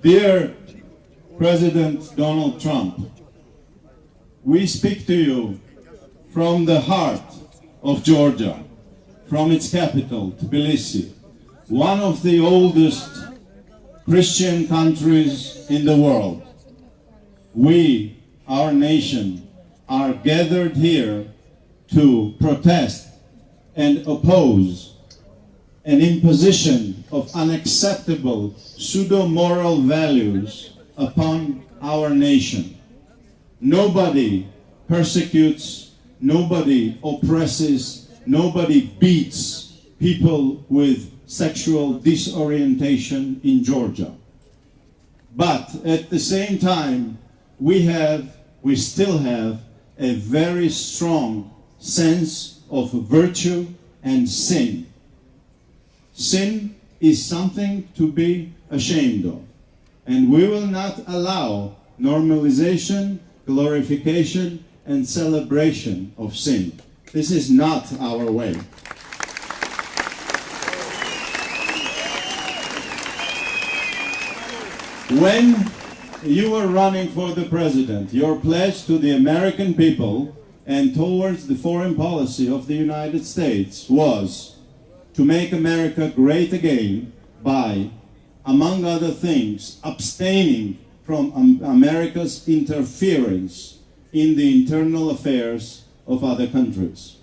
Dear President Donald Trump, we speak to you from the heart of Georgia, from its capital, Tbilissi, one of the oldest Christian countries in the world. We, our nation, are gathered here to protest and oppose an imposition of unacceptable pseudo-moral values upon our nation. Nobody persecutes, nobody oppresses, nobody beats people with sexual disorientation in Georgia. But at the same time, we still have a very strong sense of virtue and sin. Sin is something to be ashamed of, and we will not allow normalization, glorification, and celebration of sin. This is not our way. When you were running for the president, your pledge to the American people and towards the foreign policy of the United States was to make America great again by, among other things, abstaining from America's interference in the internal affairs of other countries.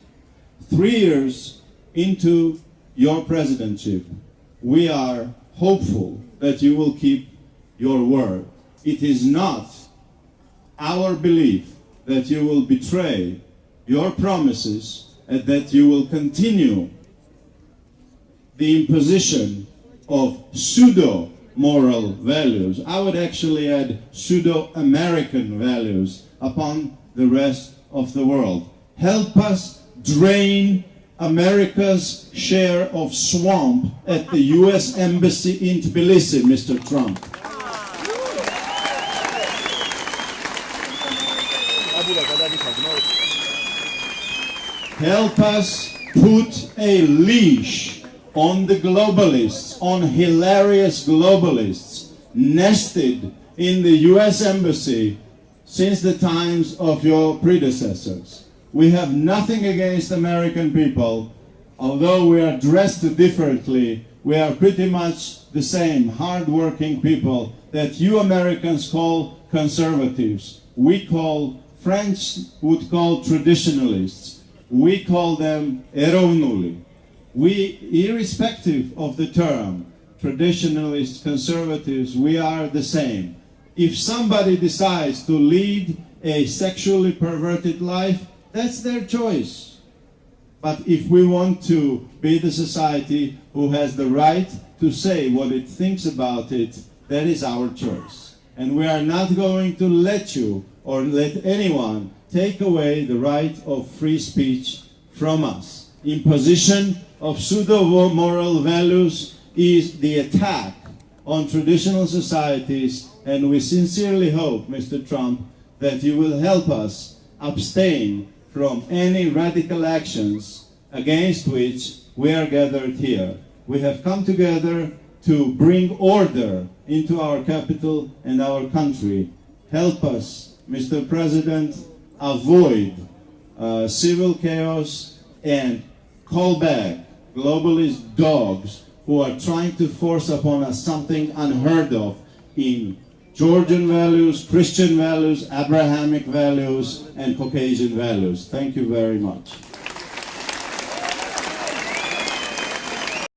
3 years into your presidency, we are hopeful that you will keep your word. It is not our belief that you will betray your promises and that you will continue the imposition of pseudo-moral values. I would actually add pseudo-American values upon the rest of the world. Help us drain America's share of swamp at the US Embassy in Tbilisi, Mr. Trump. Help us put a leash on the globalists, on hilarious globalists, nested in the US Embassy since the times of your predecessors. We have nothing against American people. Although we are dressed differently, we are pretty much the same hard-working people that you Americans call conservatives. French would call traditionalists. We call them erovnuli. We, irrespective of the term, traditionalists, conservatives, we are the same. If somebody decides to lead a sexually perverted life, that's their choice. But if we want to be the society who has the right to say what it thinks about it, that is our choice. And we are not going to let you or let anyone take away the right of free speech from us. Imposition of pseudo-moral values is the attack on traditional societies, and we sincerely hope, Mr. Trump, that you will help us abstain from any radical actions against which we are gathered here. We have come together to bring order into our capital and our country. Help us, Mr. President, avoid civil chaos and call back globalist dogs who are trying to force upon us something unheard of in Georgian values, Christian values, Abrahamic values, and Caucasian values. Thank you very much.